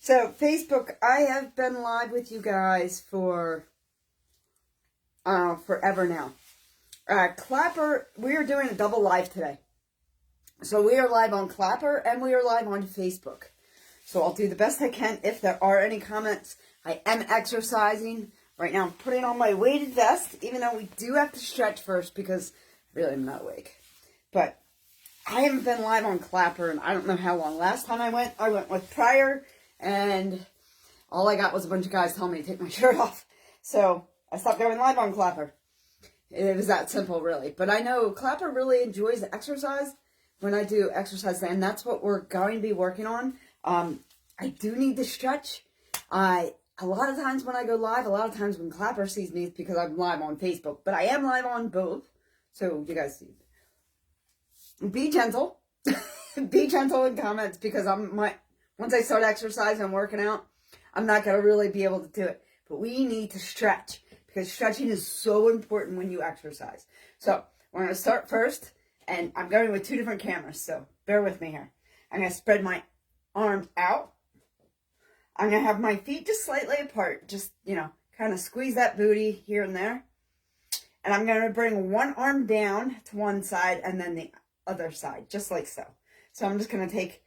So, Facebook, I have been live with you guys for, forever now. Clapper, we are doing a double live today. So, we are live on Clapper and we are live on Facebook. So, I'll do the best I can. If there are any comments, I am exercising. Right now, I'm putting on my weighted vest, even though we do have to stretch first because really I'm not awake. But I haven't been live on Clapper and I don't know how long. Last time I went with Pryor. And all I got was a bunch of guys telling me to take my shirt off. So I stopped going live on Clapper. It was that simple, really. But I know Clapper really enjoys the exercise when I do exercise. And that's what we're going to be working on. I do need to stretch. A lot of times when I go live, a lot of times when Clapper sees me, it's because I'm live on Facebook. But I am live on both. So you guys see. Be gentle. Be gentle in comments because once I start exercising and working out, I'm not going to really be able to do it. But we need to stretch because stretching is so important when you exercise. So we're going to start first, and I'm going with two different cameras, so bear with me here. I'm going to spread my arms out. I'm going to have my feet just slightly apart, just, kind of squeeze that booty here and there. And I'm going to bring one arm down to one side and then the other side, just like so. So I'm just going to take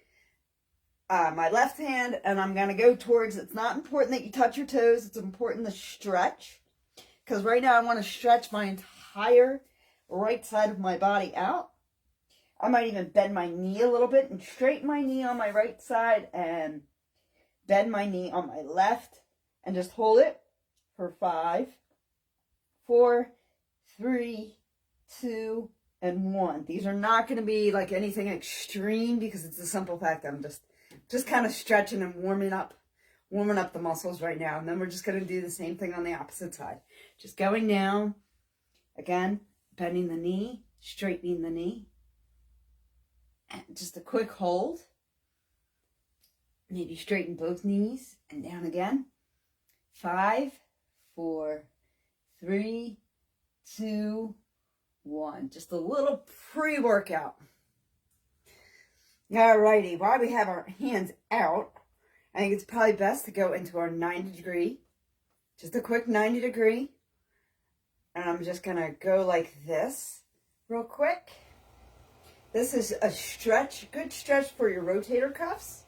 my left hand, and I'm going to go towards, it's not important that you touch your toes, it's important to stretch, because right now I want to stretch my entire right side of my body out. I might even bend my knee a little bit and straighten my knee on my right side and bend my knee on my left, and just hold it for 5, 4, 3, 2, and 1. These are not going to be like anything extreme because it's a simple fact I'm just kind of stretching and warming up the muscles right now. And then we're just going to do the same thing on the opposite side. Just going down, again, bending the knee, straightening the knee. And just a quick hold. Maybe straighten both knees and down again. 5, 4, 3, 2, 1. Just a little pre-workout. Alrighty, while we have our hands out, I think it's probably best to go into our 90 degree. Just a quick 90 degree. And I'm just going to go like this real quick. This is a stretch, good stretch for your rotator cuffs.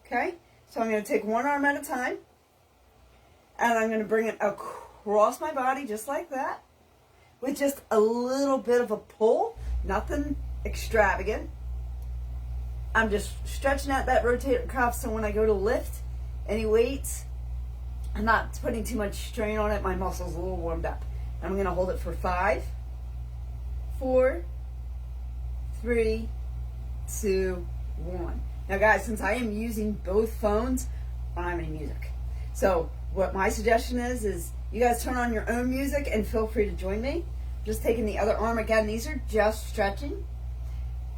Okay, so I'm going to take one arm at a time. And I'm going to bring it across my body just like that. With just a little bit of a pull, nothing extravagant. I'm just stretching out that rotator cuff so when I go to lift any weights, I'm not putting too much strain on it. My muscles are a little warmed up. I'm going to hold it for 5, 4, 3, 2, 1. Now guys, since I am using both phones, I don't have any music. So what my suggestion is you guys turn on your own music and feel free to join me. Just taking the other arm again. These are just stretching.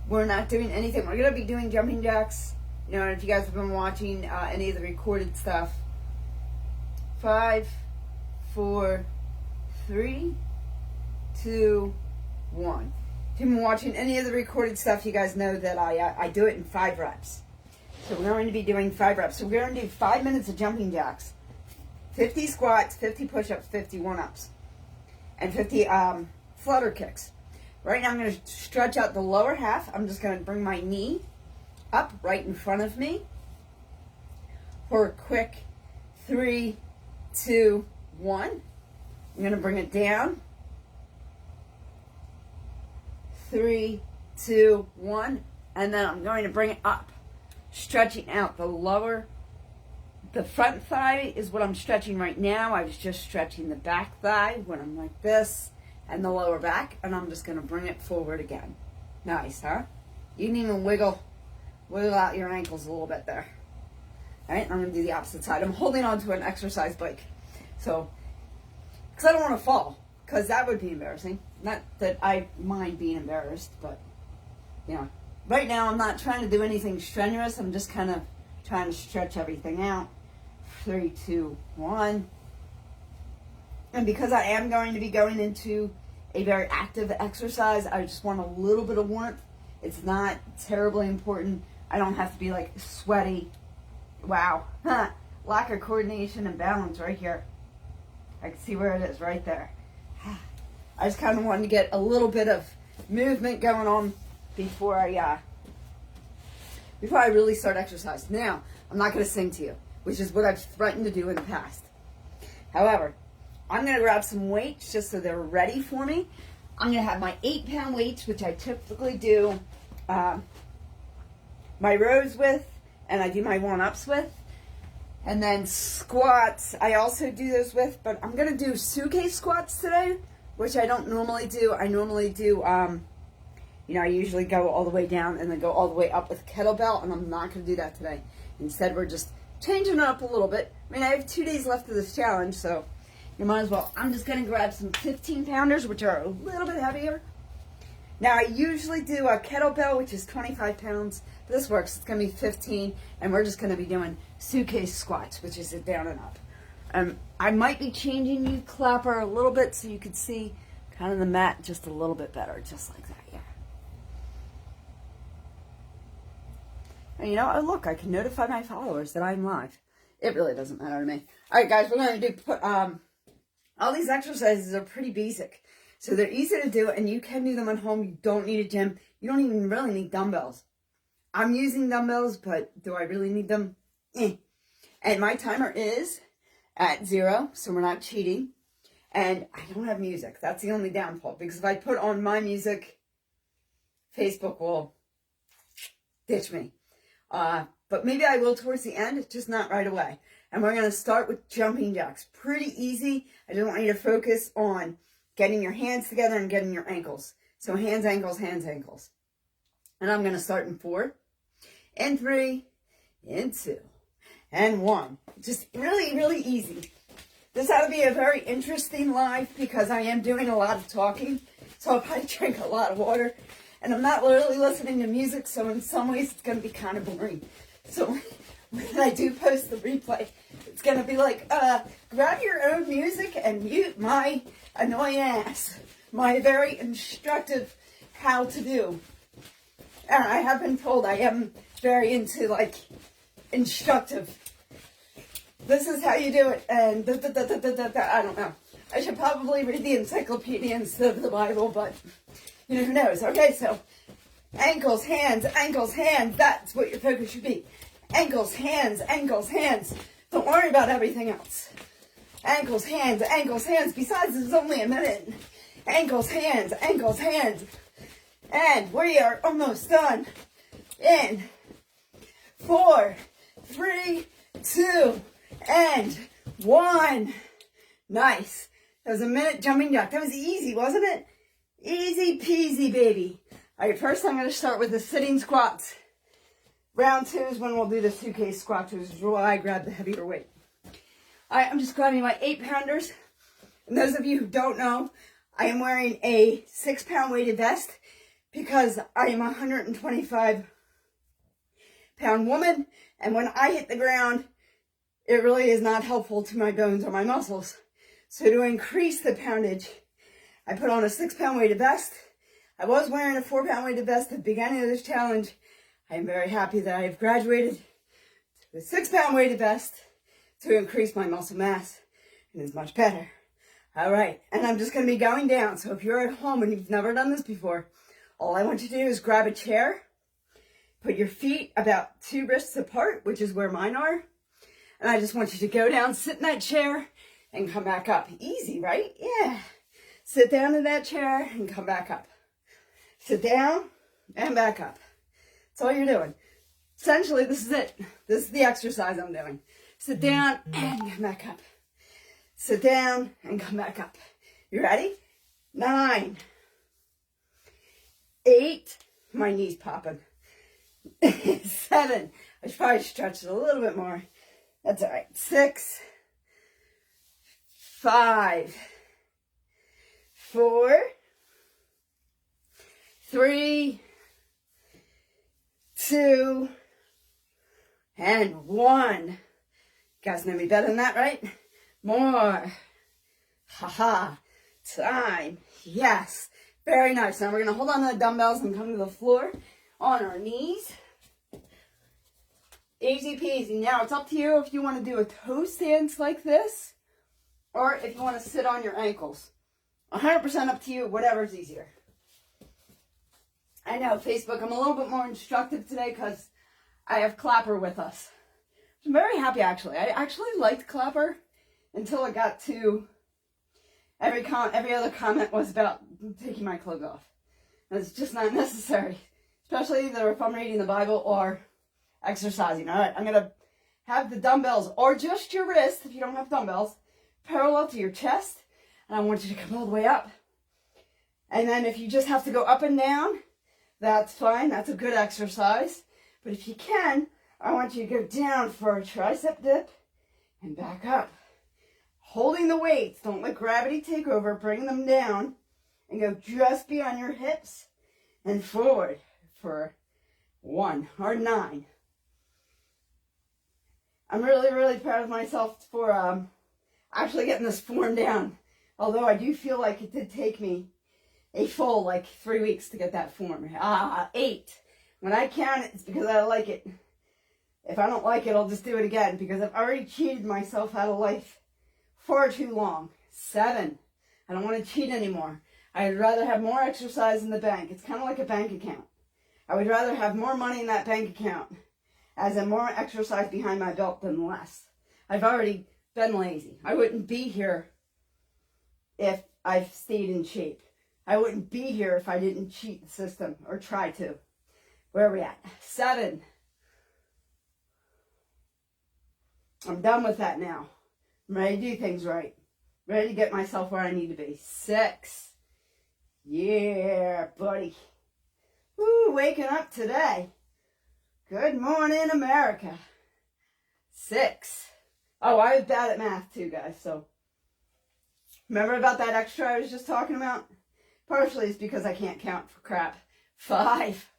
We're not doing anything. We're going to be doing jumping jacks. If you guys have been watching any of the recorded stuff. 5, 4, 3, 2, 1. If you've been watching any of the recorded stuff, you guys know that I do it in 5 reps. So we're going to be doing 5 reps. So we're going to do 5 minutes of jumping jacks. 50 squats, 50 push-ups, 50 one-ups. And 50 flutter kicks. Right now I'm going to stretch out the lower half. I'm just going to bring my knee up right in front of me for a quick 3, 2, 1. I'm going to bring it down. 3, 2, 1. And then I'm going to bring it up. Stretching out the front thigh is what I'm stretching right now. I was just stretching the back thigh when I'm like this. And the lower back, and I'm just going to bring it forward again. Nice, huh? You can even wiggle out your ankles a little bit there. All right, I'm going to do the opposite side. I'm holding on to an exercise bike. So, because I don't want to fall, because that would be embarrassing. Not that I mind being embarrassed, but, right now I'm not trying to do anything strenuous. I'm just kind of trying to stretch everything out. 3, 2, 1. And because I am going to be going into a very active exercise, I just want a little bit of warmth. It's not terribly important. I don't have to be like sweaty Wow. Lack of coordination and balance right here. I can see where it is right there. I just kind of wanted to get a little bit of movement going on before I really start exercise. Now, I'm not going to sing to you, which is what I've threatened to do in the past. However, I'm going to grab some weights just so they're ready for me. I'm going to have my 8-pound weights, which I typically do my rows with, and I do my one-ups with. And then squats, I also do those with, but I'm going to do suitcase squats today, which I don't normally do. I normally do, I usually go all the way down and then go all the way up with kettlebell, and I'm not going to do that today. Instead, we're just changing it up a little bit. I mean, I have 2 days left of this challenge, so you might as well. I'm just going to grab some 15-pounders, which are a little bit heavier. Now, I usually do a kettlebell, which is 25 pounds. This works. It's going to be 15, and we're just going to be doing suitcase squats, which is sit down and up. I might be changing you clapper a little bit so you could see kind of the mat just a little bit better, just like that, yeah. And oh look, I can notify my followers that I'm live. It really doesn't matter to me. All right, guys, we're going to do, all these exercises are pretty basic. So they're easy to do, and you can do them at home. You don't need a gym. You don't even really need dumbbells. I'm using dumbbells, but do I really need them? And my timer is at 0, so we're not cheating. And I don't have music. That's the only downfall, because if I put on my music, Facebook will ditch me. But maybe I will towards the end, just not right away. And we're going to start with jumping jacks. Pretty easy. I just want you to focus on getting your hands together and getting your ankles. So hands, ankles, hands, ankles. And I'm going to start in 4, and 3, and 2, and 1. Just really, really easy. This ought to be a very interesting live because I am doing a lot of talking. So I'll probably drink a lot of water. And I'm not really listening to music, so in some ways it's going to be kind of boring. So when I do post the replay, it's going to be like, grab your own music and mute my annoying ass. My very instructive how to do. And I have been told I am very into, instructive. This is how you do it, and I don't know. I should probably read the encyclopedia instead of the Bible, but who knows. Okay, so ankles, hands, that's what your focus should be. Ankles, hands. Don't worry about everything else. Ankles, hands. Besides, it's only a minute. Ankles, hands. And we are almost done. In 4, 3, 2, and 1. Nice. That was a minute jumping jack. That was easy, wasn't it? Easy peasy, baby. All right, first I'm going to start with the sitting squats. Round 2 is when we'll do the suitcase squats, which is why I grabbed the heavier weight. All right, I'm just grabbing my 8-pounders. And those of you who don't know, I am wearing a 6-pound weighted vest because I am a 125-pound woman. And when I hit the ground, it really is not helpful to my bones or my muscles. So to increase the poundage, I put on a 6-pound weighted vest. I was wearing a 4-pound weighted vest at the beginning of this challenge. I am very happy that I have graduated to a 6-pound weighted vest to increase my muscle mass. It is much better. All right, and I'm just going to be going down. So if you're at home and you've never done this before, all I want you to do is grab a chair, put your feet about 2 wrists apart, which is where mine are. And I just want you to go down, sit in that chair, and come back up. Easy, right? Yeah. Sit down in that chair and come back up. Sit down and back up. That's all you're doing. Essentially, this is it. This is the exercise I'm doing. Sit down and come back up. Sit down and come back up. You ready? 9, 8, my knee's popping. 7, I should probably stretch it a little bit more. That's all right. 6, 5, 4, 3, 2, and 1. You guys know me better than that, right? More. Ha-ha. Time. Yes. Very nice. Now we're going to hold on to the dumbbells and come to the floor on our knees. Easy peasy. Now, it's up to you if you want to do a toe stance like this or if you want to sit on your ankles. 100% up to you, whatever's easier. I know, Facebook, I'm a little bit more instructive today because I have Clapper with us. I'm very happy, actually. I actually liked Clapper until it got to every other comment was about taking my clothes off. And it's just not necessary, especially either if I'm reading the Bible or exercising. All right, I'm going to have the dumbbells or just your wrist, if you don't have dumbbells, parallel to your chest. And I want you to come all the way up. And then if you just have to go up and down, that's fine. That's a good exercise. But if you can, I want you to go down for a tricep dip and back up. Holding the weights. Don't let gravity take over. Bring them down and go just beyond your hips and forward for 1 or 9. I'm really, really proud of myself for actually getting this form down. Although I do feel like it did take me a full 3 weeks to get that form. 8. When I count it, it's because I like it. If I don't like it, I'll just do it again because I've already cheated myself out of life far too long. 7. I don't want to cheat anymore. I'd rather have more exercise in the bank. It's kind of like a bank account. I would rather have more money in that bank account as in more exercise behind my belt than less. I've already been lazy. I wouldn't be here if I stayed in shape. I wouldn't be here if I didn't cheat the system or try to. Where are we at? 7. I'm done with that now. I'm ready to do things right. Ready to get myself where I need to be. 6. Yeah, buddy. Woo, waking up today. Good morning, America. 6. Oh, I was bad at math too, guys, so. Remember about that extra I was just talking about? Partially it's because I can't count for crap. 5.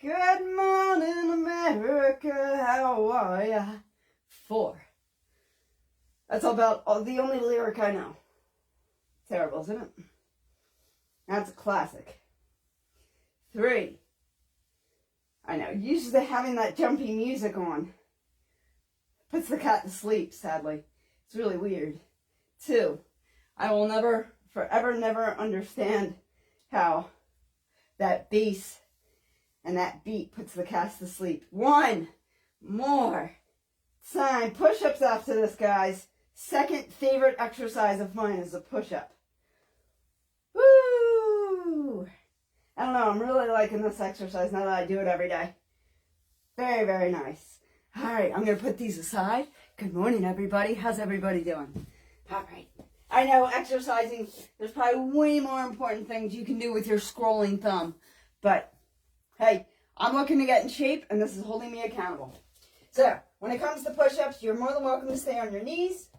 Good morning, America, how are ya? 4. That's about the only lyric I know. Terrible, isn't it? That's a classic. 3. I know, usually having that jumpy music on puts the cat to sleep, sadly. It's really weird. 2. I will never, forever, never understand how that bass and that beat puts the cats to sleep. 1 more time. Push-ups after this, guys. Second favorite exercise of mine is a push-up. Woo! I don't know. I'm really liking this exercise now that I do it every day. Very, very nice. All right. I'm going to put these aside. Good morning, everybody. How's everybody doing? All right. I know exercising, there's probably way more important things you can do with your scrolling thumb. But hey, I'm looking to get in shape, and this is holding me accountable. So, when it comes to push-ups, you're more than welcome to stay on your knees.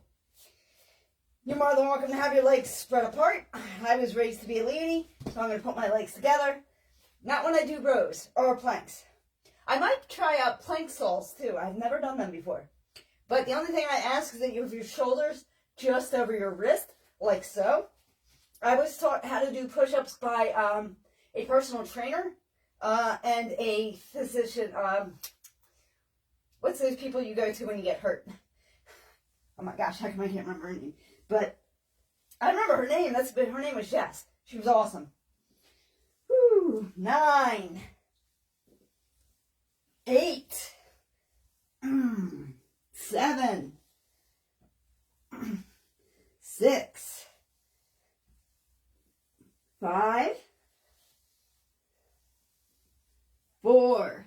You're more than welcome to have your legs spread apart. I was raised to be a lady, so I'm going to put my legs together. Not when I do rows or planks. I might try out plank stalls, too. I've never done them before. But the only thing I ask is that you have your shoulders just over your wrist, like so. I was taught how to do push-ups by a personal trainer. And a physician, what's those people you go to when you get hurt? Oh my gosh, how come I can't remember her name? But I remember her name. Her name was Jess. She was awesome. Woo, 9. 8. 7. 6. 5. 4.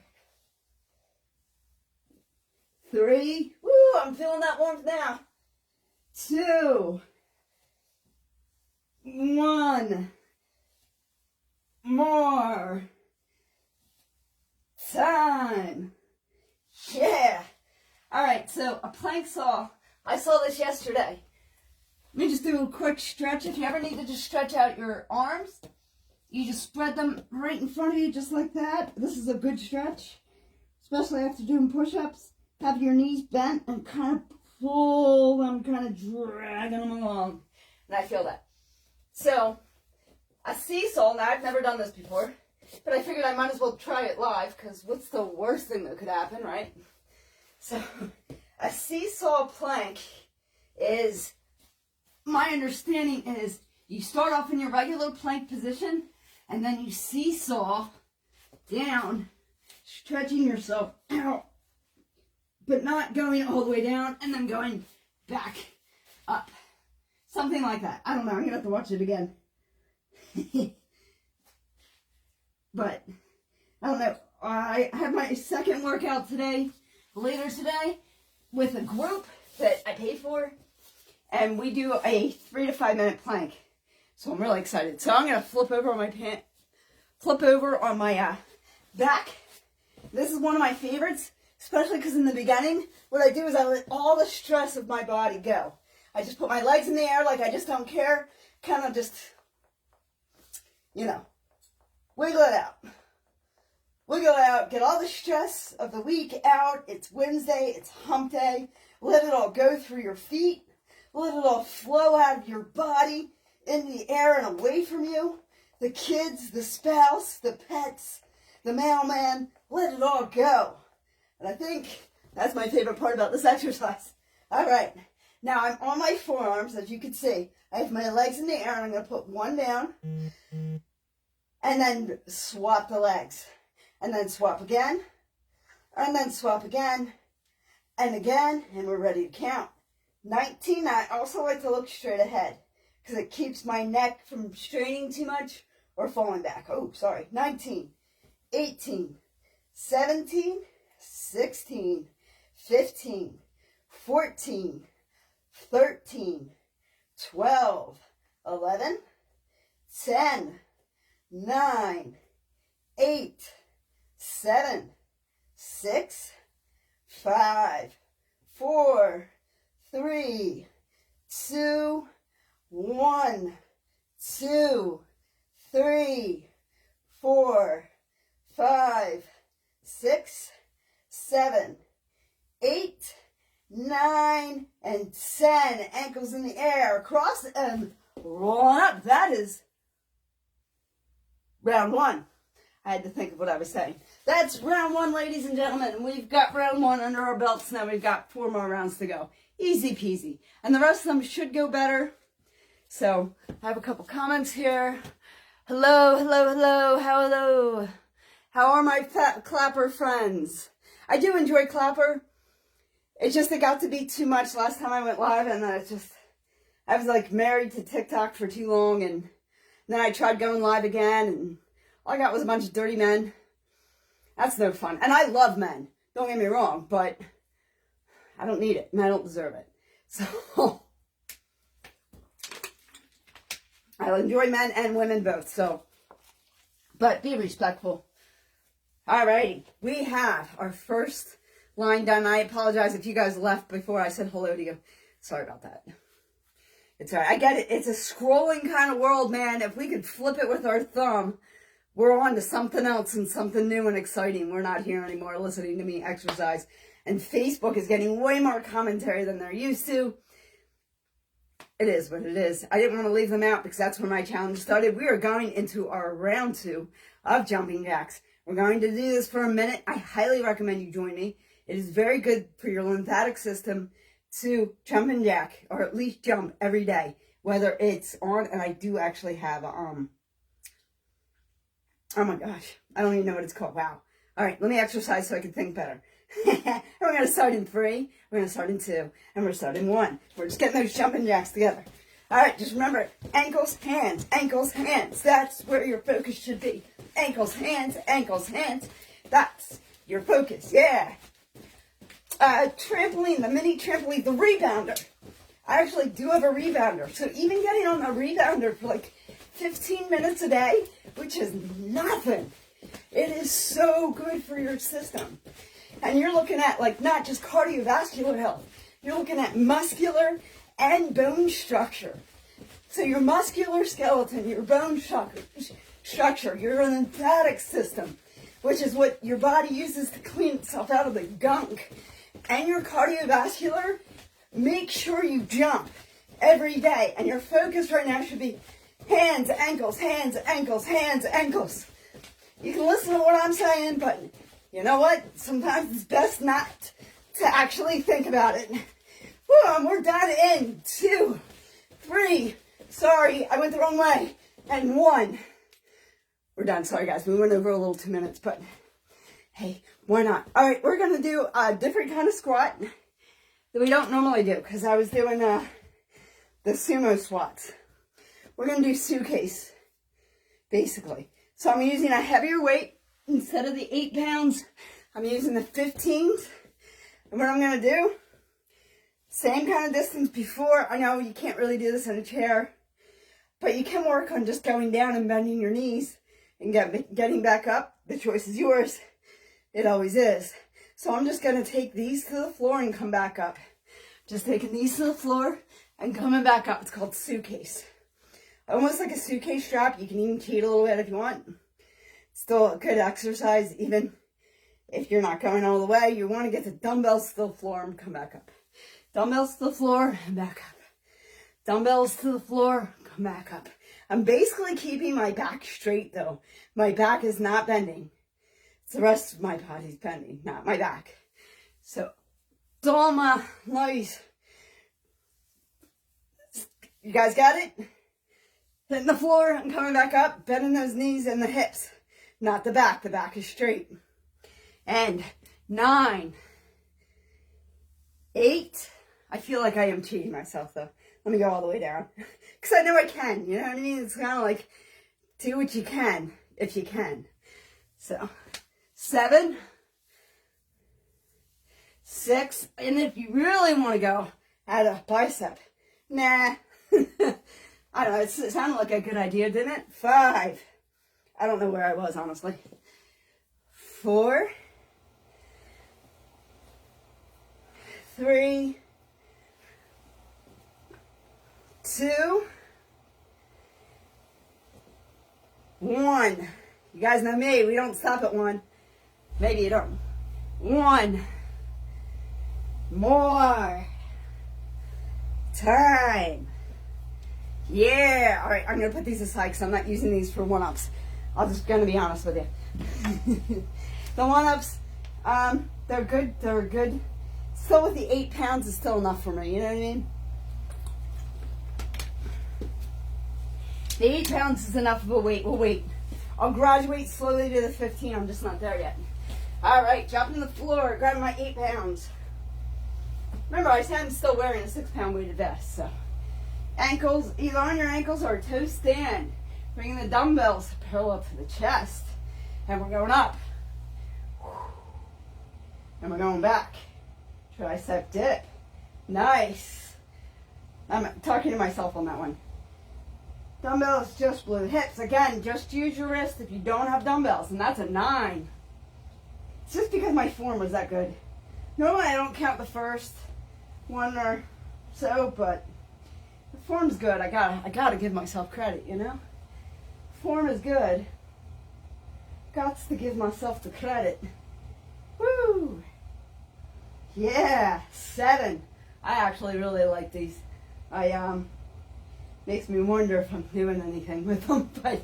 3. Woo, I'm feeling that warmth now. 2. 1. More time. Yeah. All right, so a plank saw. I saw this yesterday. Let me just do a quick stretch. If you ever need to just stretch out your arms, you just spread them right in front of you just like that. This is a good stretch, especially after doing push-ups. Have your knees bent and kind of pull them, kind of dragging them along. And I feel that. So, a seesaw, now I've never done this before. But I figured I might as well try it live, because what's the worst thing that could happen, right? So, a seesaw plank is, my understanding is, you start off in your regular plank position, and then you seesaw down, stretching yourself out, but not going all the way down, and then going back up. Something like that. I don't know. I'm going to have to watch it again. But, I don't know. I have my second workout today, later today, with a group that I paid for. And we do a 3 to 5 minute plank. So I'm really excited. So I'm going to flip over on my back. This is one of my favorites, especially because in the beginning, what I do is I let all the stress of my body go. I just put my legs in the air like I just don't care. Kind of just, you know, wiggle it out. Wiggle it out. Get all the stress of the week out. It's Wednesday. It's hump day. Let it all go through your feet. Let it all flow out of your body, in the air and away from you. The kids, the spouse, the pets, the mailman. Let it all go. And I think that's my favorite part about this exercise. All right. Now I'm on my forearms, as you can see. I have my legs in the air, and I'm going to put one down. And then swap the legs. And then swap again. And then swap again. And again. And we're ready to count. 19. I also like to look straight ahead, because it keeps my neck from straining too much or falling back. Oh, sorry. 19. 18. 17. 16. 15. 14. 13, 12, 11, 10, 9, 8, 7, 6, 5, 4, 3, 2, 1, 2, 3, 4, 5, 6, 7, 8, 9, and 10. Ankles in the air. Cross and roll on up. That is round one. I had to think of what I was saying. That's round one, ladies and gentlemen. We've got round one under our belts. Now we've got 4 more rounds to go. Easy peasy. And the rest of them should go better. So I have a couple comments here. Hello, hello, hello, hello. How are my Clapper friends? I do enjoy Clapper. It's just, it got to be too much last time I went live, and then I was like married to TikTok for too long, and then I tried going live again, and all I got was a bunch of dirty men. That's no fun. And I love men, don't get me wrong, but I don't need it, and I don't deserve it. So, I enjoy men and women both, so, but be respectful. Alrighty, we have our first line done. I apologize if you guys left before I said hello to you. Sorry about that. It's all right. I get it. It's a scrolling kind of world, man. If we could flip it with our thumb, we're on to something else and something new and exciting. We're not here anymore listening to me exercise. And Facebook is getting way more commentary than they're used to. It is what it is. I didn't want to leave them out because that's when my challenge started. We are going into our round 2 of jumping jacks. We're going to do this for a minute. I highly recommend you join me. It is very good for your lymphatic system to jump and jack, or at least jump every day, whether it's on, and I do actually have, oh my gosh, I don't even know what it's called. Wow. All right, let me exercise so I can think better. We're going to start in 3, we're going to start in 2, and we're going to start in 1. We're just getting those jumping jacks together. All right, just remember, ankles, hands, ankles, hands. That's where your focus should be. Ankles, hands, hands. That's your focus, yeah. Trampoline, the mini trampoline, the rebounder. I actually do have a rebounder. So even getting on a rebounder for like 15 minutes a day, which is nothing, it is so good for your system. And you're looking at like not just cardiovascular health, you're looking at muscular and bone structure. So your muscular skeleton, your bone structure, your lymphatic system, which is what your body uses to clean itself out of the gunk, and your cardiovascular, make sure you jump every day. And your focus right now should be hands, ankles, hands, ankles, hands, ankles. You can listen to what I'm saying, but you know what? Sometimes it's best not to actually think about it. Boom, we're done in 2, 3. Sorry, I went the wrong way. And 1. We're done. Sorry, guys. We went over a little 2 minutes, but hey, why not? All right, we're going to do a different kind of squat that we don't normally do because I was doing the sumo squats. We're going to do suitcase, basically. So I'm using a heavier weight instead of the 8 pounds. I'm using the 15s. And what I'm going to do, same kind of distance before. I know you can't really do this in a chair, but you can work on just going down and bending your knees and getting back up. The choice is yours. It always is. So I'm just going to take these to the floor and come back up. Just taking these to the floor and coming back up. It's called suitcase. Almost like a suitcase strap. You can even cheat a little bit if you want. Still a good exercise, even if you're not going all the way. You want to get the dumbbells to the floor and come back up. Dumbbells to the floor and back up. Dumbbells to the floor, come back up. I'm basically keeping my back straight though. My back is not bending. It's the rest of my body's bending, not my back. So, Doma, nice. You guys got it? Hitting the floor and coming back up, bending those knees and the hips, not the back. The back is straight. And 9, 8. I feel like I am cheating myself though. Let me go all the way down. Because I know I can, you know what I mean? It's kind of like, do what you can, if you can. So, 7, 6, and if you really want to go, add a bicep. Nah. I don't know, it sounded like a good idea, didn't it? 5. I don't know where I was, honestly. 4, 3, 2, 1. You guys know me. We don't stop at 1. Maybe you don't. 1. More. Time. Yeah. All right. I'm going to put these aside because I'm not using these for one-ups. I'm just going to be honest with you. The one-ups, they're good. They're good. Still with the 8 pounds is still enough for me. You know what I mean? The 8 pounds is enough of a weight. We'll wait. I'll graduate slowly to the 15. I'm just not there yet. All right, jumping to the floor, grabbing my 8 pounds. Remember, I am still wearing a 6-pound weighted vest. So, ankles, either on your ankles or toe stand. Bringing the dumbbells parallel to the chest. And we're going up. And we're going back. Tricep dip. Nice. I'm talking to myself on that one. Dumbbells just blue. Hips, again, just use your wrist if you don't have dumbbells. And that's a 9. It's just because my form was that good. Normally I don't count the first one or so, but the form's good. I gotta give myself credit, you know? Form is good. Gots to give myself the credit. Woo! Yeah, 7. I actually really like these. Makes me wonder if I'm doing anything with them, but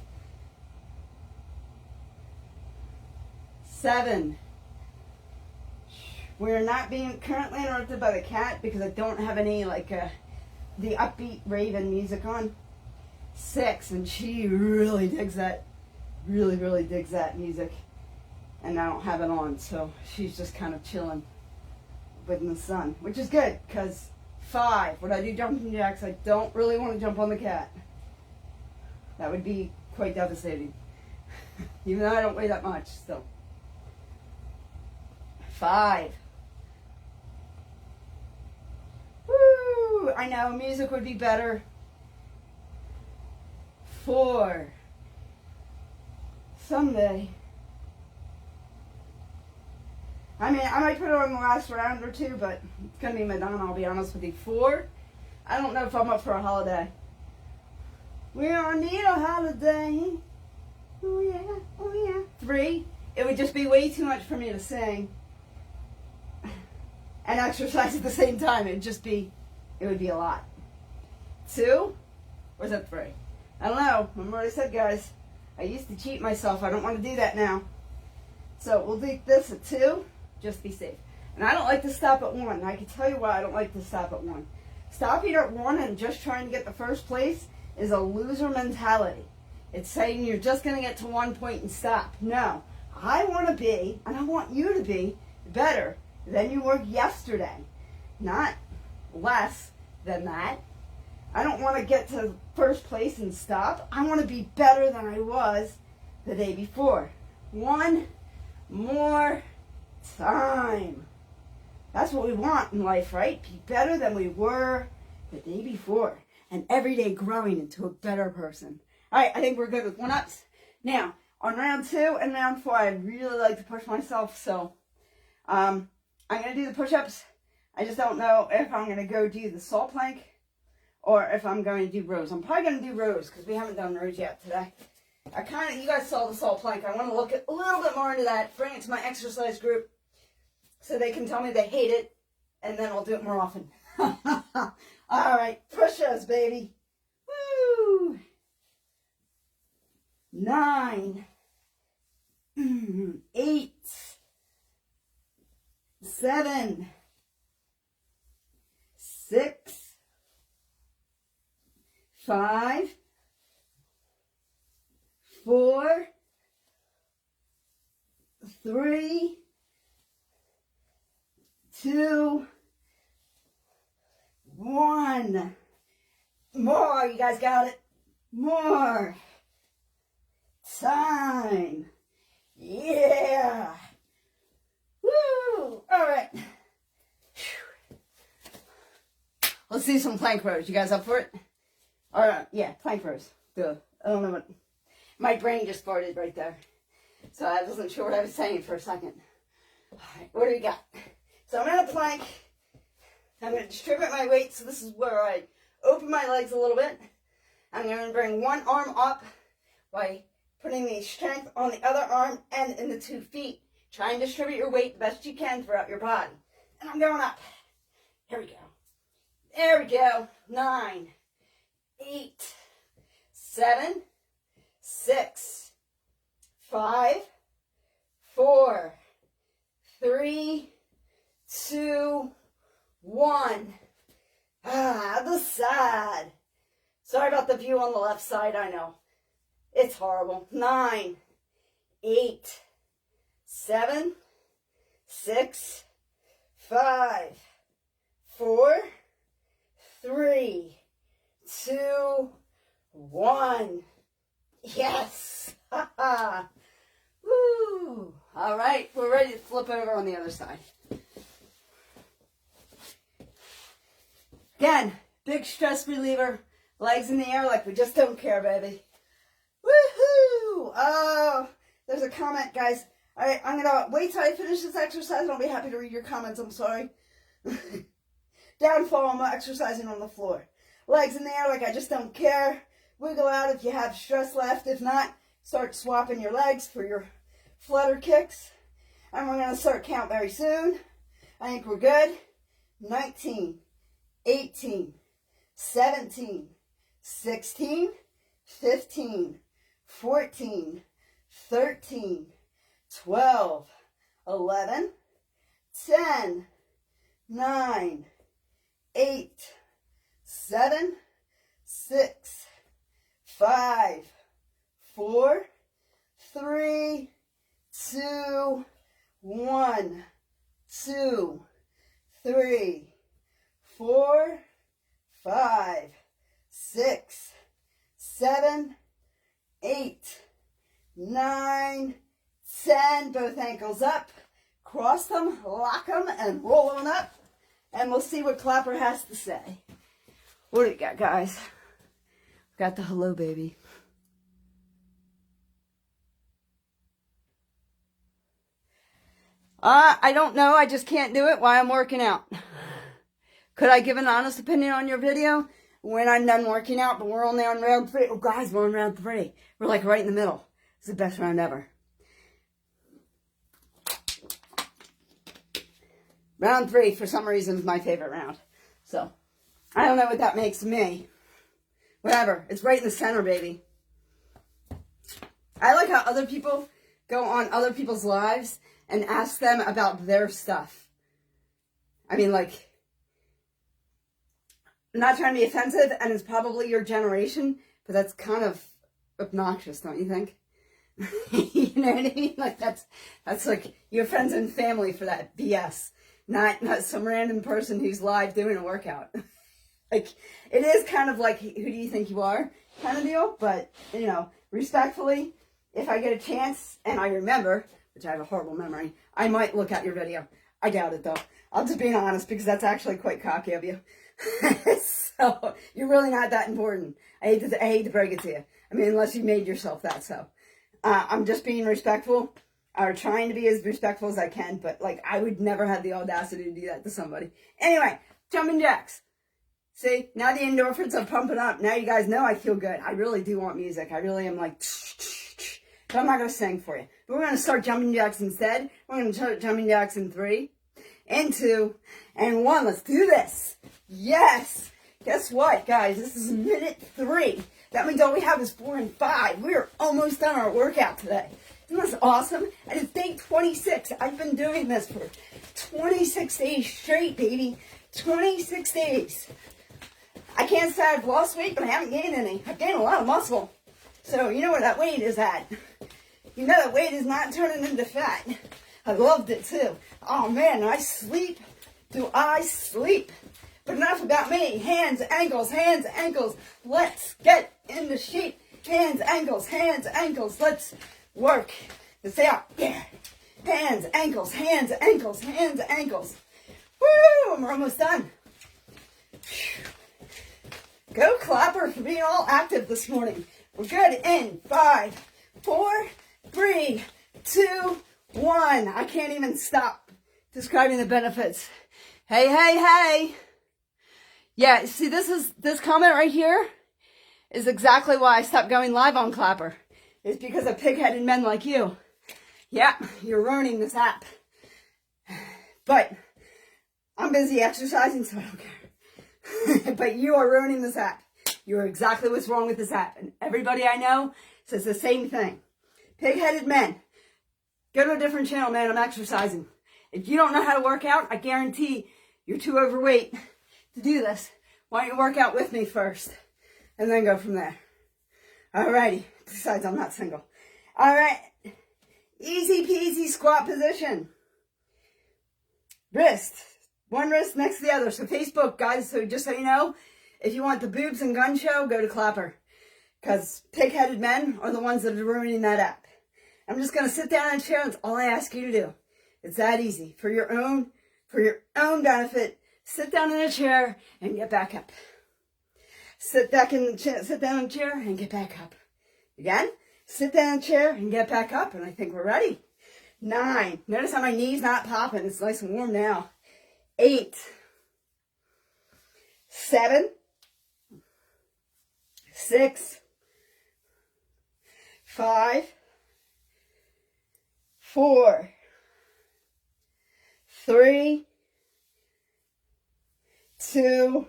7. We're not being currently interrupted by the cat because I don't have any the upbeat Raven music on. 6, and she really digs that, really digs that music, and I don't have it on, so she's just kind of chilling in the sun, which is good because 5, when I do jumping jacks, I don't really want to jump on the cat. That would be quite devastating. Even though I don't weigh that much, still. 5. Woo! I know, music would be better. 4. Someday. I mean, I might put it on the last round or 2, but it's going to be Madonna, I'll be honest with you. 4, I don't know if I'm up for a holiday. We don't need a holiday. Oh yeah, oh yeah. 3, it would just be way too much for me to sing and exercise at the same time. It would be a lot. 2, or is that 3? I don't know. Remember what I said, guys. I used to cheat myself. I don't want to do that now. So we'll do this at 2, just be safe. And I don't like to stop at 1. I can tell you why I don't like to stop at 1. Stopping at 1 and just trying to get the first place is a loser mentality. It's saying you're just going to get to 1 point and stop. No, I want to be, and I want you to be, better than you were yesterday. Not less than that. I don't want to get to first place and stop. I want to be better than I was the day before. 1 more time. That's what we want in life, right? Be better than we were the day before. And every day growing into a better person. All right, I think we're good with 1-ups. Now, on round 2 and round 4, I'd really like to push myself. So, I'm going to do the push-ups. I just don't know if I'm going to go do the salt plank or if I'm going to do rows. I'm probably going to do rows because we haven't done rows yet today. You guys saw the salt plank. I want to look a little bit more into that, bring it to my exercise group so they can tell me they hate it, and then I'll do it more often. All right, push-ups, baby. Woo! 9, 8, 7, 6, 5, 4, 3, 2, 1. More, you guys got it. More time. Yeah. Woo. All right. Let's do some plank rows. You guys up for it? All right. Yeah, plank rows. Good. I don't know what. My brain just farted right there. So I wasn't sure what I was saying for a second. All right. What do we got? So I'm in a plank. I'm going to distribute my weight. So this is where I open my legs a little bit. I'm going to bring one arm up by putting the strength on the other arm and in the 2 feet. Try and distribute your weight the best you can throughout your body. And I'm going up. Here we go. There we go. 9, 8, 7, 6, 5, 4, 3, 2, 1. The side. Sorry about the view on the left side, I know. It's horrible. 9, 8, 7, 6, 5, 4, 3, 2, 1. Yes! Woo! All right, we're ready to flip over on the other side. Again, big stress reliever. Legs in the air like we just don't care, baby. Woohoo! Oh, there's a comment, guys. All right, I'm going to wait till I finish this exercise, and I'll be happy to read your comments. I'm sorry. Downfall, I'm exercising on the floor. Legs in the air like I just don't care. Wiggle out if you have stress left. If not, start swapping your legs for your flutter kicks. And we're going to start count very soon. I think we're good. 19, 18, 17, 16, 15, 14, 13, 12, 11, 10, 9, 8, 7, 6, 5, 4, 3, 2, 1, 2, 3, 4, 5, 6, 7, 8, 9, 10. Both ankles up. Cross them, lock them, and roll on up. And we'll see what Clapper has to say. What do you got, guys? Got the hello, baby. I don't know. I just can't do it while I'm working out. Could I give an honest opinion on your video when I'm done working out? But we're only on round 3. Oh, guys, we're on round 3. We're like right in the middle. It's the best round ever. Round 3, for some reason, is my favorite round. So, I don't know what that makes me. Whatever. It's right in the center, baby. I like how other people go on other people's lives and ask them about their stuff. I mean, like, I'm not trying to be offensive, and it's probably your generation, but that's kind of obnoxious, don't you think? You know what I mean? Like, that's like your friends and family for that BS. Not some random person who's live doing a workout. Like, it is kind of like, who do you think you are kind of deal, but, you know, respectfully, if I get a chance and I remember, which I have a horrible memory, I might look at your video. I doubt it, though. I'll just be honest, because that's actually quite cocky of you. So, you're really not that important. I hate to break it to you. I mean, unless you made yourself that so. I'm just being respectful, or trying to be as respectful as I can, but, like, I would never have the audacity to do that to somebody. Anyway, jumping jacks. See, now the endorphins are pumping up. Now you guys know I feel good. I really do want music. I really am like, but I'm not going to sing for you. But we're going to start jumping jacks instead. We're going to start jumping jacks in 3, and 2, and 1. Let's do this. Yes. Guess what, guys? This is minute 3. That means all we have is 4 and 5. We're almost done our workout today. Isn't this awesome? And it's day 26. I've been doing this for 26 days straight, baby. 26 days. I can't say I've lost weight, but I haven't gained any. I've gained a lot of muscle. So you know where that weight is at. You know that weight is not turning into fat. I loved it too. Oh man, I sleep. Do I sleep? But enough about me. Hands, ankles, hands, ankles. Let's get into shape. Hands, ankles, hands, ankles. Let's work this out. Yeah. Hands, ankles, hands, ankles, hands, ankles. Woo! We're almost done. Go Clapper for being all active this morning. We're good in 5, 4, 3, 2, 1. I can't even stop describing the benefits. Hey, hey, hey. Yeah, see, this comment right here is exactly why I stopped going live on Clapper. It's because of pig-headed men like you. Yeah, you're ruining this app. But I'm busy exercising, so I don't care. But you are ruining this app. You're exactly what's wrong with this app. And everybody I know says the same thing. Pig-headed men. Go to a different channel, man. I'm exercising. If you don't know how to work out, I guarantee you're too overweight to do this. Why don't you work out with me first? And then go from there. Alrighty. Besides, I'm not single. Alright. Easy peasy squat position. Wrist. One wrist next to the other. So Facebook, guys, so just so you know, if you want the boobs and gun show, go to Clapper. Because pig-headed men are the ones that are ruining that app. I'm just going to sit down in a chair. That's all I ask you to do. It's that easy. For your own benefit, sit down in a chair and get back up. Sit down in a chair and get back up. Again, sit down in a chair and get back up. And I think we're ready. 9. Notice how my knee's not popping. It's nice and warm now. 8. 7. 6. 5. 4. 3. 2.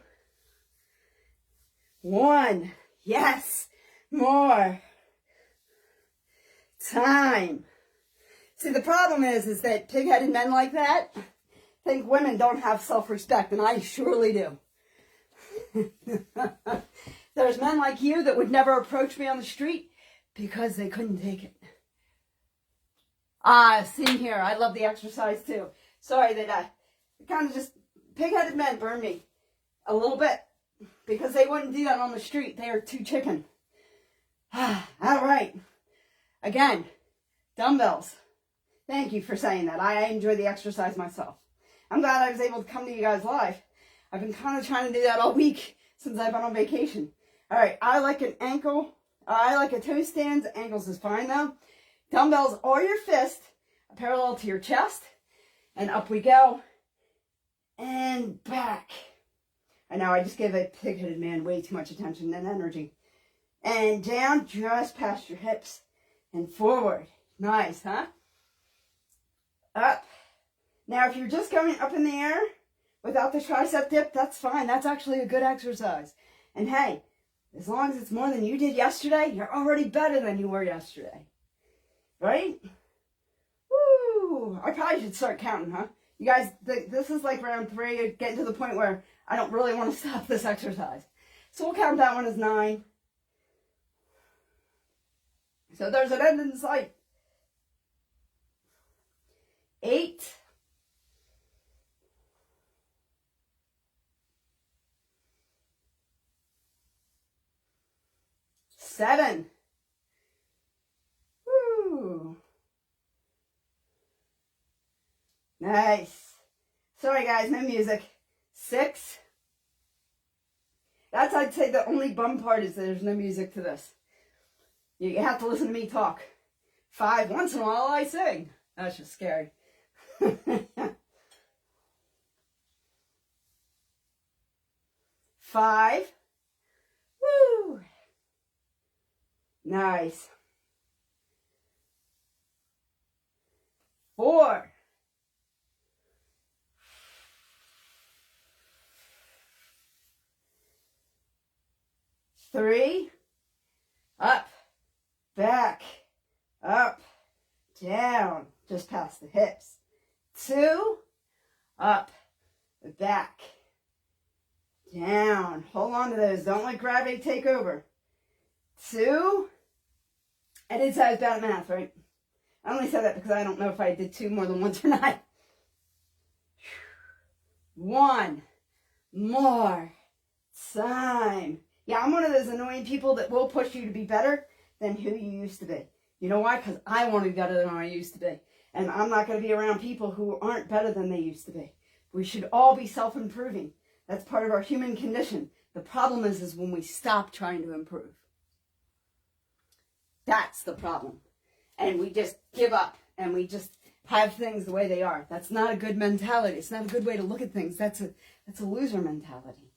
1. Yes. More. Time. See, the problem is that pig-headed men like that think women don't have self-respect, and I surely do. There's men like you that would never approach me on the street because they couldn't take it. See here, I love the exercise too. Sorry that kind of just, pig-headed men burn me a little bit because they wouldn't do that on the street. They are too chicken. All right. Again, dumbbells. Thank you for saying that. I enjoy the exercise myself. I'm glad I was able to come to you guys live. I've been kind of trying to do that all week since I've been on vacation. All right, I like an ankle. I like a toe stand. Ankles is fine though. Dumbbells or your fist parallel to your chest. And up we go. And back. I know I just gave a pig-headed man way too much attention and energy. And down just past your hips. And forward. Nice, huh? Up. Now, if you're just going up in the air without the tricep dip, that's fine. That's actually a good exercise. And hey, as long as it's more than you did yesterday, you're already better than you were yesterday. Right? Woo! I probably should start counting, huh? You guys, this is like round 3, getting to the point where I don't really want to stop this exercise. So we'll count that one as 9. So there's an end in sight. 8. 7. Woo! Nice. Sorry guys, no music. 6. That's, I'd say, the only bum part is that there's no music to this. You have to listen to me talk. 5. Once in a while I sing. That's just scary. 5. Woo! Nice. 4. 3. Up, back, up, down, just past the hips. 2. Up, back, down. Hold on to those. Don't let gravity take over. 2. I did say I was bad at math, right? I only said that because I don't know if I did 2 more than once or not. 1 more time. Yeah, I'm one of those annoying people that will push you to be better than who you used to be. You know why? Because I want to be better than I used to be. And I'm not going to be around people who aren't better than they used to be. We should all be self-improving. That's part of our human condition. The problem is when we stop trying to improve. That's the problem. And we just give up and we just have things the way they are. That's not a good mentality. It's not a good way to look at things. That's a loser mentality.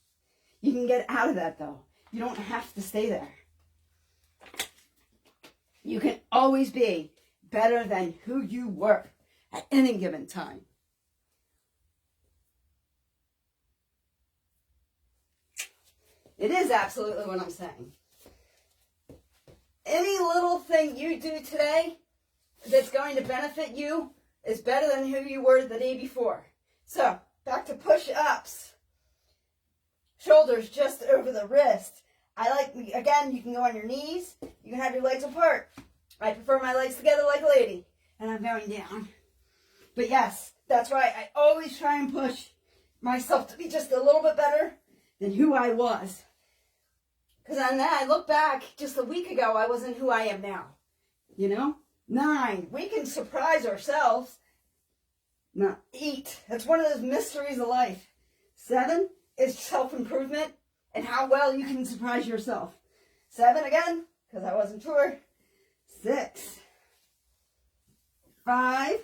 You can get out of that though. You don't have to stay there. You can always be better than who you were at any given time. It is absolutely what I'm saying. Any little thing you do today that's going to benefit you is better than who you were the day before. So, back to push-ups. Shoulders just over the wrist. Again, you can go on your knees. You can have your legs apart. I prefer my legs together like a lady. And I'm going down. But yes, that's why I always try and push myself to be just a little bit better than who I was. Because on that, I look back, just a week ago, I wasn't who I am now. You know? 9, we can surprise ourselves. 8, that's one of those mysteries of life. 7 is self-improvement and how well you can surprise yourself. 7 again, because I wasn't sure. 6, 5,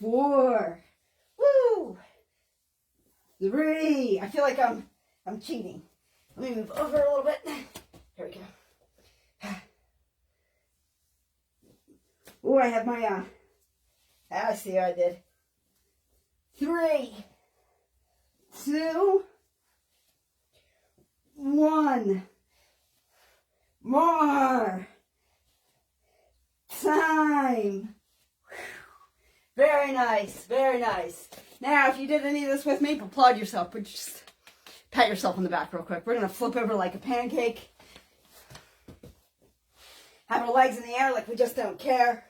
4, woo, 3. I feel like I'm cheating. Let me move over a little bit. Here we go. Oh, I have my, I see how I did. 3, 2, 1. More time. Very nice, very nice. Now, if you did any of this with me, applaud yourself, but just pat yourself on the back real quick. We're going to flip over like a pancake. Have our legs in the air like we just don't care.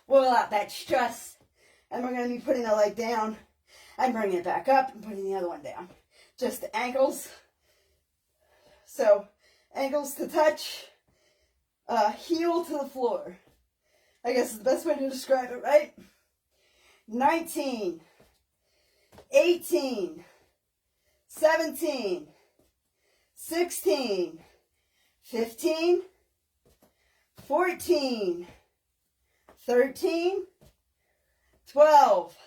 Will out that stress. And we're going to be putting the leg down and bringing it back up and putting the other one down. Just the ankles. So, ankles to touch, heel to the floor. I guess is the best way to describe it, right? 19, 18, 17, 16, 15, 14, 13, 12,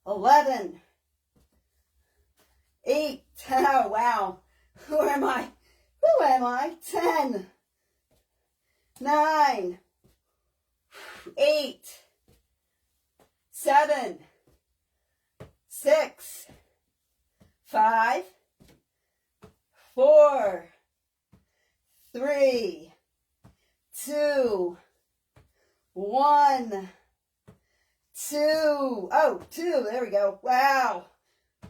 11, 8, oh wow, who am I? 10, 9, 8, 7, 6, 5, 4, 3, 2, 1, 2. Oh, 2. There we go. Wow.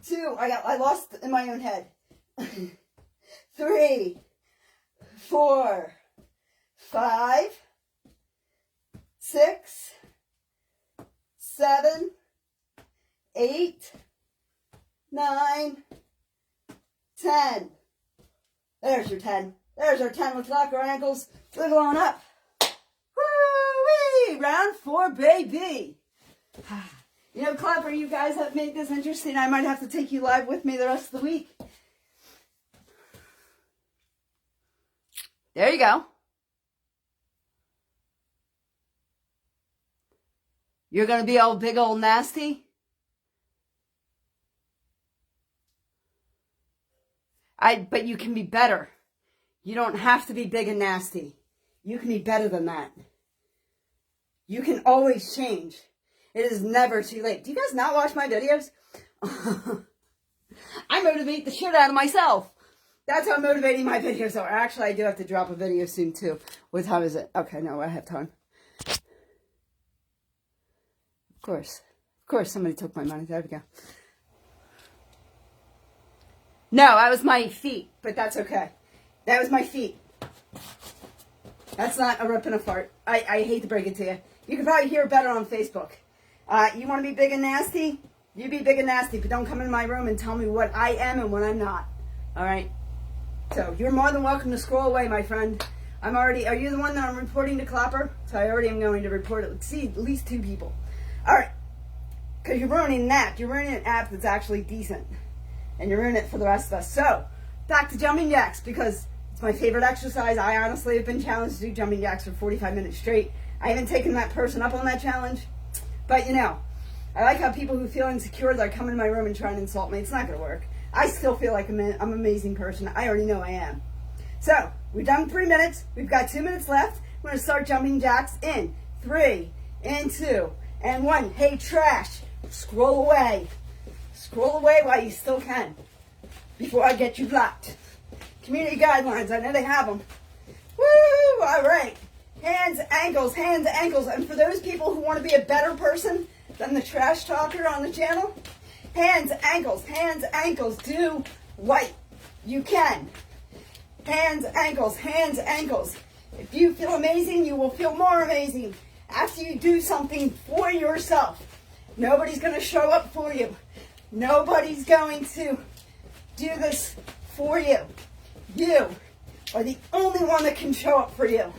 2. I lost in my own head. 3, 4, 5, 6, 7, 8, 9, 10. There's your 10. There's our 10. Let's lock our ankles. Wiggle on up. Woo-wee! Round 4, baby. You know, Clapper, you guys have made this interesting. I might have to take you live with me the rest of the week. There you go. You're going to be all big old nasty? But you can be better. You don't have to be big and nasty. You can be better than that. You can always change. It is never too late. Do you guys not watch my videos? I motivate the shit out of myself. That's how motivating my videos are. Actually, I do have to drop a video soon, too. What time is it? Okay, no, I have time. Of course, somebody took my money. There we go. No, that was my feet, but that's okay. That was my feet. That's not a rip and a fart. I hate to break it to you. You can probably hear better on Facebook. You want to be big and nasty? You be big and nasty, but don't come in my room and tell me what I am and what I'm not. All right? So, you're more than welcome to scroll away, my friend. Are you the one that I'm reporting to Clapper? So I already am going to report it. See, at least 2 people. All right. Because you're ruining that. You're ruining an app that's actually decent. And you're ruining it for the rest of us. So, back to jumping jacks, because it's my favorite exercise. I honestly have been challenged to do jumping jacks for 45 minutes straight. I haven't taken that person up on that challenge. But, you know, I like how people who feel insecure, they're coming in my room and trying to insult me. It's not going to work. I still feel like I'm an amazing person. I already know I am. So, we've done 3 minutes. We've got 2 minutes left. We're going to start jumping jacks in 3, and 2, and 1. Hey, trash. Scroll away. Scroll away while you still can, before I get you blocked. Community guidelines, I know they have them. Woo! All right. Hands, ankles, and for those people who want to be a better person than the trash talker on the channel, hands, ankles, do right. You can. Hands, ankles. If you feel amazing, you will feel more amazing after you do something for yourself. Nobody's going to show up for you. Nobody's going to do this for you. You are the only one that can show up for you.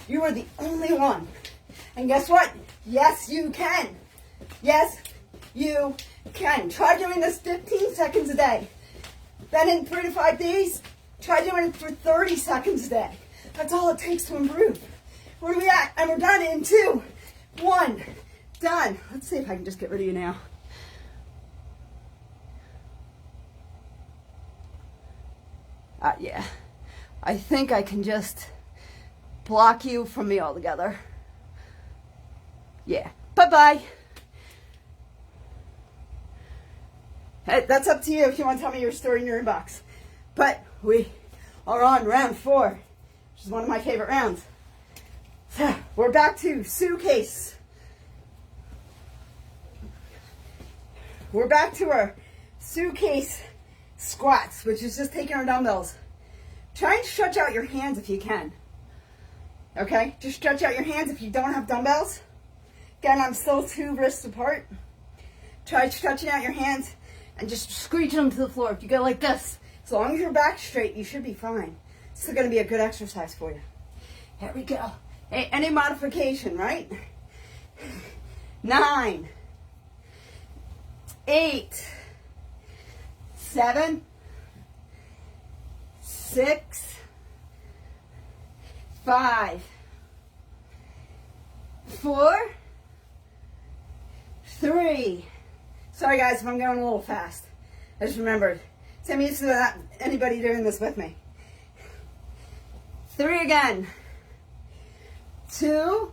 You are the only one. And guess what? Yes, you can. Yes, you can. Try doing this 15 seconds a day. Then in 3 to 5 days, try doing it for 30 seconds a day. That's all it takes to improve. Where are we at? And we're done in 2, 1. Done. Let's see if I can just get rid of you now. Yeah. I think I can just block you from me altogether. Yeah. Bye-bye. Hey, that's up to you if you want to tell me your story in your inbox. But we are on round 4, which is one of my favorite rounds. So we're back to suitcase. We're back to our suitcase squats, which is just taking our dumbbells. Try and stretch out your hands if you can. Okay? Just stretch out your hands if you don't have dumbbells. Again, I'm still 2 wrists apart. Try stretching out your hands and just screeching them to the floor. If you go like this, as long as your back's straight, you should be fine. It's still going to be a good exercise for you. Here we go. Hey, any modification, right? 9, 8, 7, 6, 5, 4, 3. Sorry guys if I'm going a little fast. I just remembered. So I'm used to not anybody doing this with me. 3 again. 2,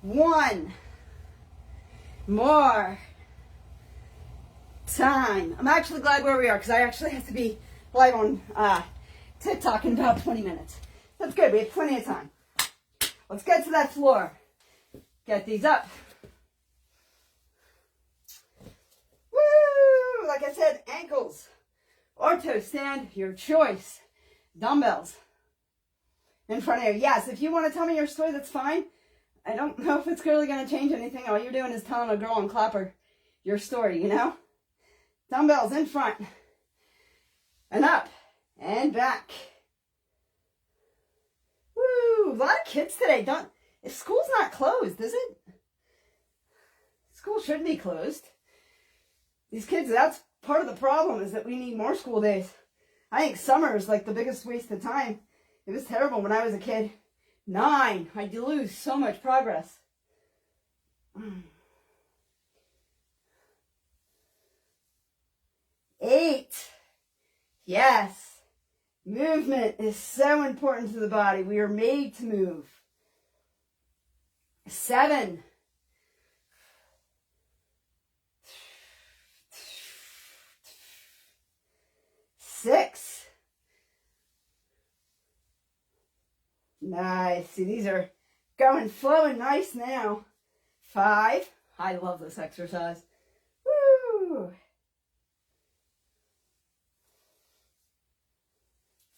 1. More time. I'm actually glad where we are because I actually have to be live on TikTok in about 20 minutes. That's good. We have plenty of time. Let's get to that floor. Get these up. Woo! Like I said, ankles. Ortho stand, your choice. Dumbbells in front of you. Yes, if you want to tell me your story, that's fine. I don't know if it's really going to change anything. All you're doing is telling a girl on Clapper your story, you know? Dumbbells in front. And up. And back. Woo! A lot of kids today don't... If school's not closed, is it? School should be closed. These kids, that's part of the problem, is that we need more school days. I think summer is like the biggest waste of time. It was terrible when I was a kid. 9. I lose so much progress. 8. Yes. Movement is so important to the body. We are made to move. 7. 6. Nice. See, these are going, flowing nice now. 5. I love this exercise. Woo!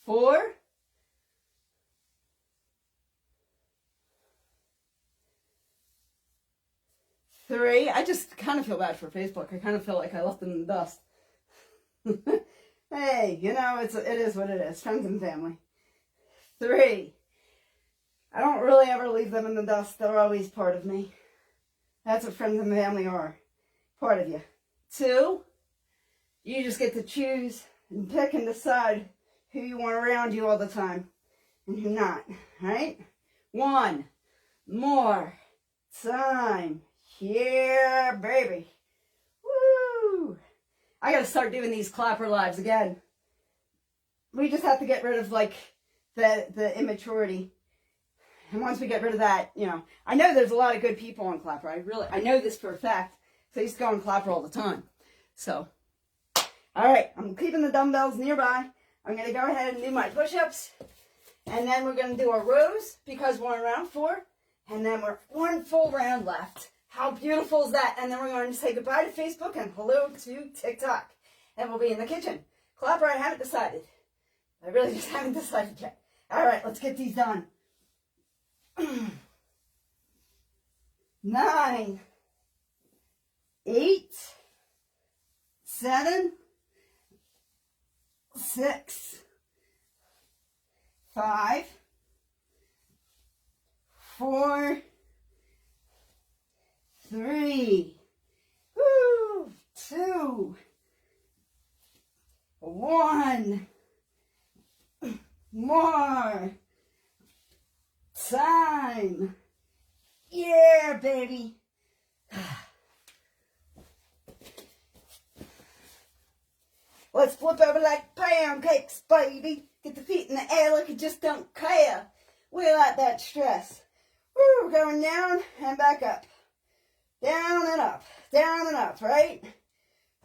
4. 3. I just kind of feel bad for Facebook. I kind of feel like I left them in the dust. Hey, you know, it is what it is. Friends and family. 3. I don't really ever leave them in the dust. They're always part of me. That's what friends and family are. Part of you. 2. You just get to choose and pick and decide who you want around you all the time and who not. Right? 1. More time. Yeah, baby. Woo! I gotta start doing these Clapper lives again. We just have to get rid of, like, the immaturity. And once we get rid of that, you know, I know there's a lot of good people on Clapper. I know this for a fact. So I used to go on Clapper all the time. So, all right, I'm keeping the dumbbells nearby. I'm going to go ahead and do my push-ups. And then we're going to do our rows because we're on round 4. And then we're 1 full round left. How beautiful is that? And then we're going to say goodbye to Facebook and hello to TikTok. And we'll be in the kitchen. Clapper, I haven't decided. I really just haven't decided yet. All right, let's get these done. 9, 8, 7, 6, 5, 4, 3, 2, 1. More time. Yeah, baby. Let's flip over like pancakes, baby. Get the feet in the air like you just don't care. We like that stress. Woo, we're going down and back up. Down and up. Down and up, right?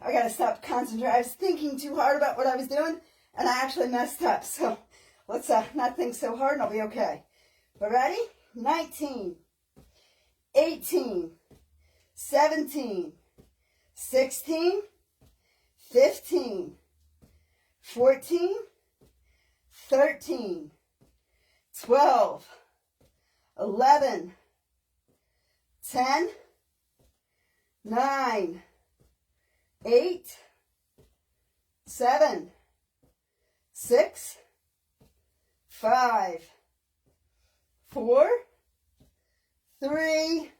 I gotta stop concentrating. I was thinking too hard about what I was doing, and I actually messed up. So let's not think so hard, and I'll be okay. But ready? 19, 18, 17, 16, 15, 14, 13, 12, 11, 10, 9, 8, 7, 6, 5, 4, 3,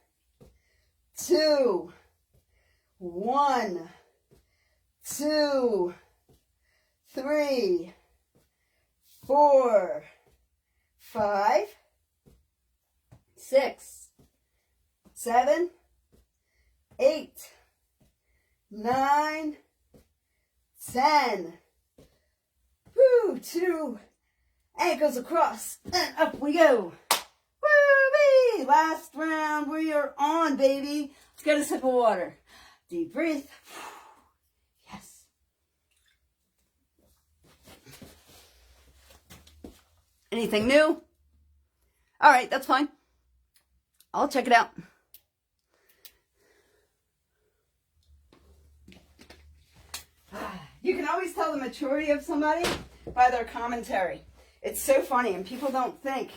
2, 1, 2, 3, 4, 5, 6, 7, 8, 9, 10. Woo, 2 ankles across and up we go. Woo-wee! Last round, we are on, baby. Let's get a sip of water. Deep breathe. Yes. Anything new? All right, that's fine. I'll check it out. You can always tell the maturity of somebody by their commentary. It's so funny, and people don't think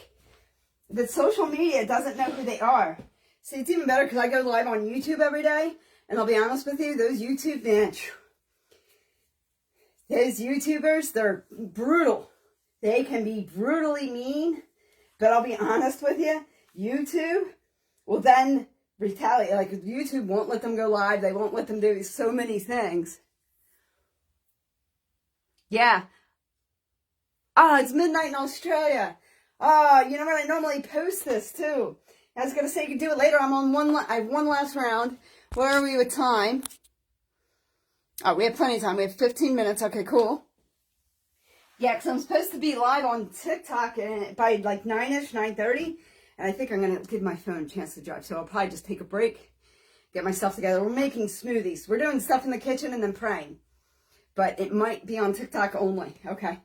that social media doesn't know who they are. See, it's even better because I go live on YouTube every day, and I'll be honest with you, those YouTubers, they're brutal. They can be brutally mean, but I'll be honest with you, YouTube will then retaliate. Like, YouTube won't let them go live. They won't let them do so many things. Yeah. It's midnight in Australia. You know what? I normally post this too. I was going to say you can do it later. I have one last round. Where are we with time? Oh, we have plenty of time. We have 15 minutes. Okay, cool. Yeah, because I'm supposed to be live on TikTok by like 9-ish, 9:30. And I think I'm going to give my phone a chance to drive. So I'll probably just take a break, get myself together. We're making smoothies. We're doing stuff in the kitchen and then praying. But it might be on TikTok only. Okay.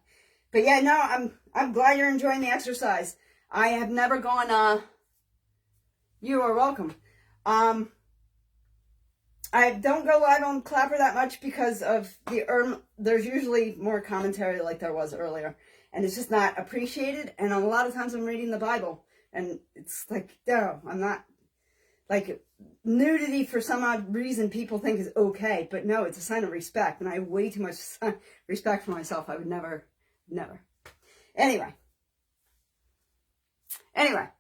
But yeah, no, I'm glad you're enjoying the exercise. I have never gone, you are welcome. I don't go live on Clapper that much because of there's usually more commentary like there was earlier. And it's just not appreciated. And a lot of times I'm reading the Bible. And it's like, no, I'm not, like, nudity for some odd reason people think is okay. But no, it's a sign of respect. And I have way too much respect for myself. I would never. Anyway,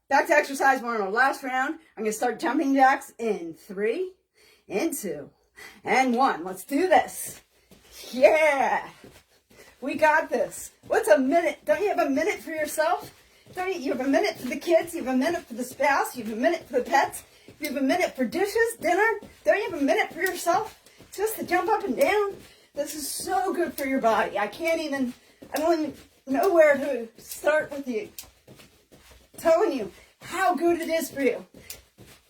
back to exercise. We're on our last round. I'm going to start jumping jacks in 3, in 2, and 1. Let's do this. Yeah. We got this. What's a minute? Don't you have a minute for yourself? You have a minute for the kids. You have a minute for the spouse. You have a minute for the pets. You have a minute for dishes, dinner. Don't you have a minute for yourself? Just to jump up and down. This is so good for your body. I don't even know where to start with you. Telling you how good it is for you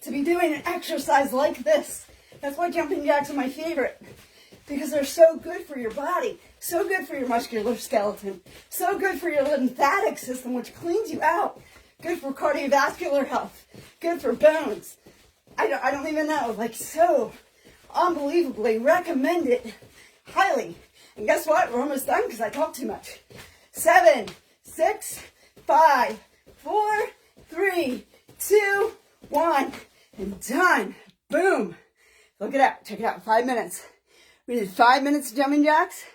to be doing an exercise like this. That's why jumping jacks are my favorite. Because they're so good for your body. So good for your muscular skeleton. So good for your lymphatic system, which cleans you out. Good for cardiovascular health. Good for bones. I don't even know. Like, so unbelievably recommend it highly. And guess what? We're almost done because I talk too much. 7, 6, 5, 4, 3, 2, 1, and done. Boom. Look it up. Check it out. 5 minutes. We did 5 minutes of jumping jacks.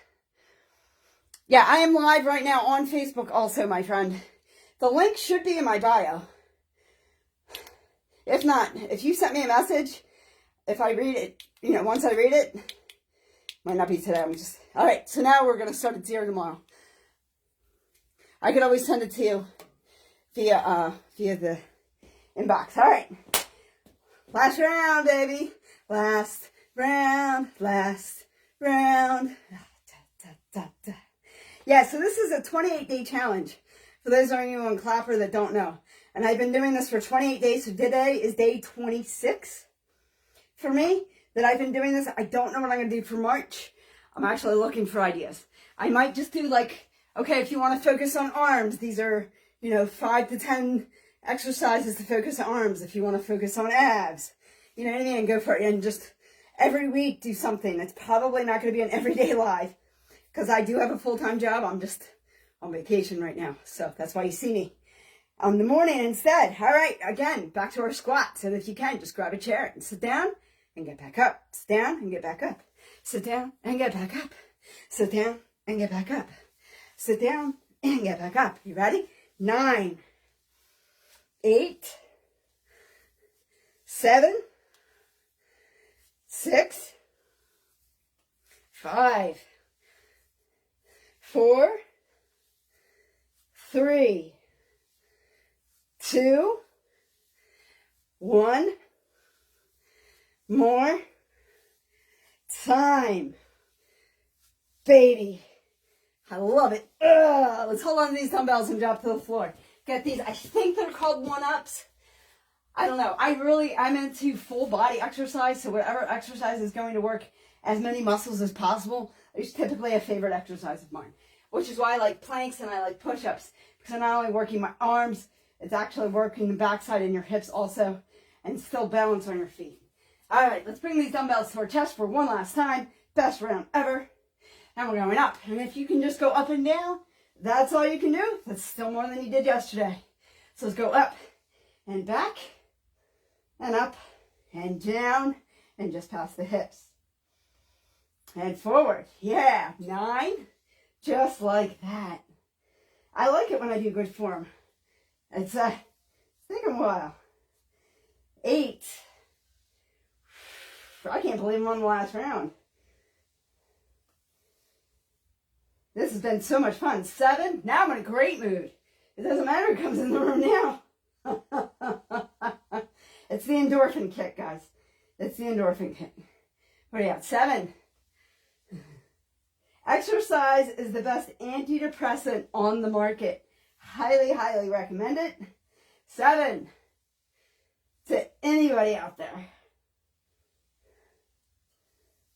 Yeah, I am live right now on Facebook also, my friend. The link should be in my bio. If not, if you sent me a message, if I read it, once I read it, might not be today. All right, so now we're going to start at 0 tomorrow. I could always send it to you via the inbox. All right. Last round, baby. Last round. Yeah, so this is a 28-day challenge for those of you on Clapper that don't know. And I've been doing this for 28 days, so today is day 26 for me that I've been doing this. I don't know what I'm going to do for March. I'm actually looking for ideas. I might just do like, okay, if you want to focus on arms, these are, 5 to 10 exercises to focus on arms. If you want to focus on abs, you know what I mean? Go for it. And just every week do something. It's probably not going to be an everyday live because I do have a full-time job. I'm just on vacation right now. So that's why you see me on the morning instead. All right, again, back to our squats. And if you can, just grab a chair and sit down and get back up. Sit down and get back up. Sit down and get back up. Sit down and get back up. Sit down and get back up. You ready? 9, 8, 7, 6, 5, 4, 3, 2, 1. More time. Baby. I love it. Ugh. Let's hold on to these dumbbells and drop to the floor. Get these. I think they're called 1-ups. I don't know. I'm into full body exercise. So whatever exercise is going to work as many muscles as possible is typically a favorite exercise of mine. Which is why I like planks and I like push-ups. Because I'm not only working my arms It's actually working the backside and your hips also, and still balance on your feet. All right, let's bring these dumbbells to our chest for one last time. Best round ever. And we're going up. And if you can just go up and down, that's all you can do. That's still more than you did yesterday. So let's go up and back and up and down and just past the hips. And forward. Yeah, 9. Just like that. I like it when I do good form. It's taking a while. 8. I can't believe I'm on the last round. This has been so much fun. 7. Now I'm in a great mood. It doesn't matter who comes in the room now. It's the endorphin kick, guys. It's the endorphin kick. What do you got? 7. Exercise is the best antidepressant on the market. Highly, highly recommend it. 7. To anybody out there.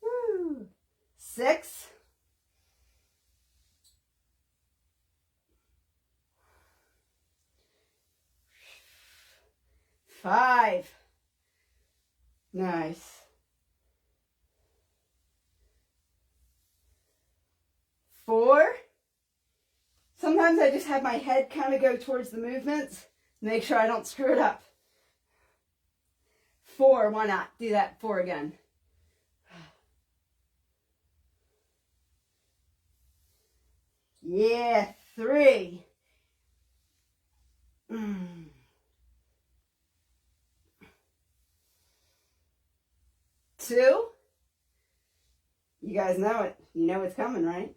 Woo. 6. 5. Nice. 4. Sometimes I just have my head kind of go towards the movements. Make sure I don't screw it up. 4, why not? Do that 4 again. Yeah, 3. 2. You guys know it. You know it's coming, right?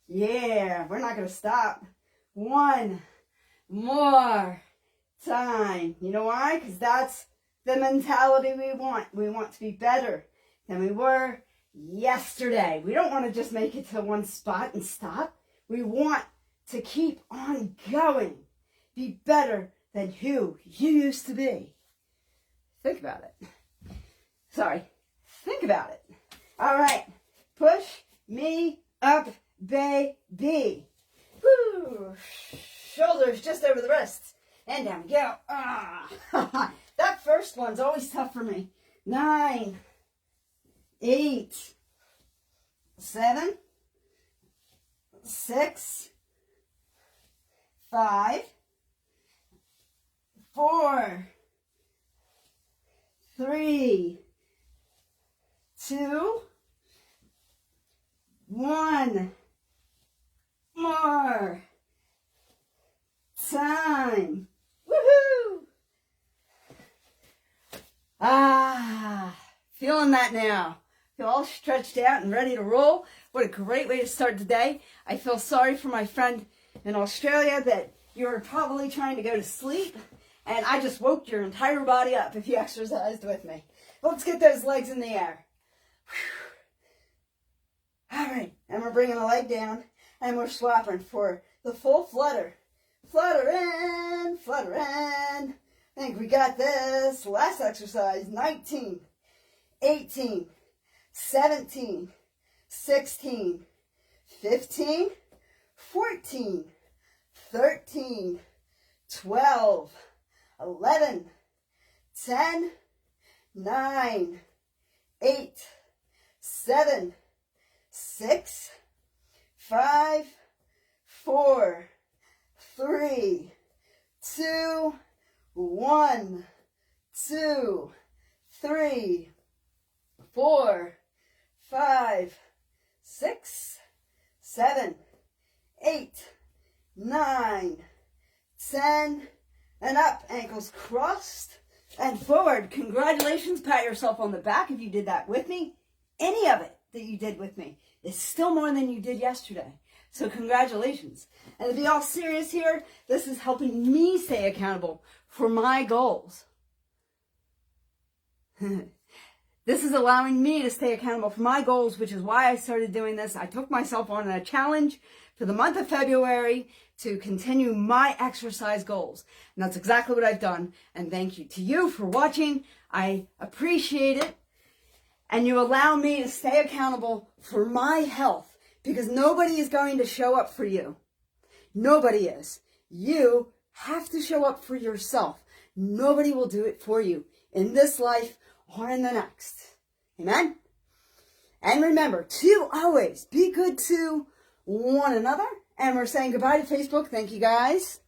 Yeah, we're not going to stop. 1 more time. You know why? Because that's the mentality we want. We want to be better than we were yesterday. We don't want to just make it to one spot and stop. We want to keep on going. Be better than who you used to be. Think about it. Sorry. Think about it. All right. Push me up, baby. Woo. Shoulders just over the wrists. And down we go. Ah. That first one's always tough for me. 9, 8, 7, 6, 5, 4, 3, 2, 1 more time. Woohoo! Feeling that now. Feel all stretched out and ready to roll. What a great way to start the day. I feel sorry for my friend in Australia that you're probably trying to go to sleep, and I just woke your entire body up if you exercised with me. Let's get those legs in the air. Whew. All right, and we're bringing the leg down, and we're swapping for the full flutter. Flutter in, flutter in. I think we got this. Last exercise, 19, 18, 17, 16, 15, 14, 13, 12, 11, 10, 9, 8, 7, 6, 5, 4, 3, 2, 1, 2, 3, 4, 5, 6, 7, 8, 9, 10, and up. Ankles crossed and forward. Congratulations. Pat yourself on the back if you did that with me. Any of it that you did with me is still more than you did yesterday. So congratulations. And to be all serious here, this is helping me stay accountable for my goals. This is allowing me to stay accountable for my goals, which is why I started doing this. I took myself on a challenge for the month of February to continue my exercise goals. And that's exactly what I've done. And thank you to you for watching. I appreciate it. And you allow me to stay accountable for my health, because nobody is going to show up for you. Nobody is. You have to show up for yourself. Nobody will do it for you in this life or in the next. Amen? And remember to always be good to one another. And we're saying goodbye to Facebook. Thank you, guys.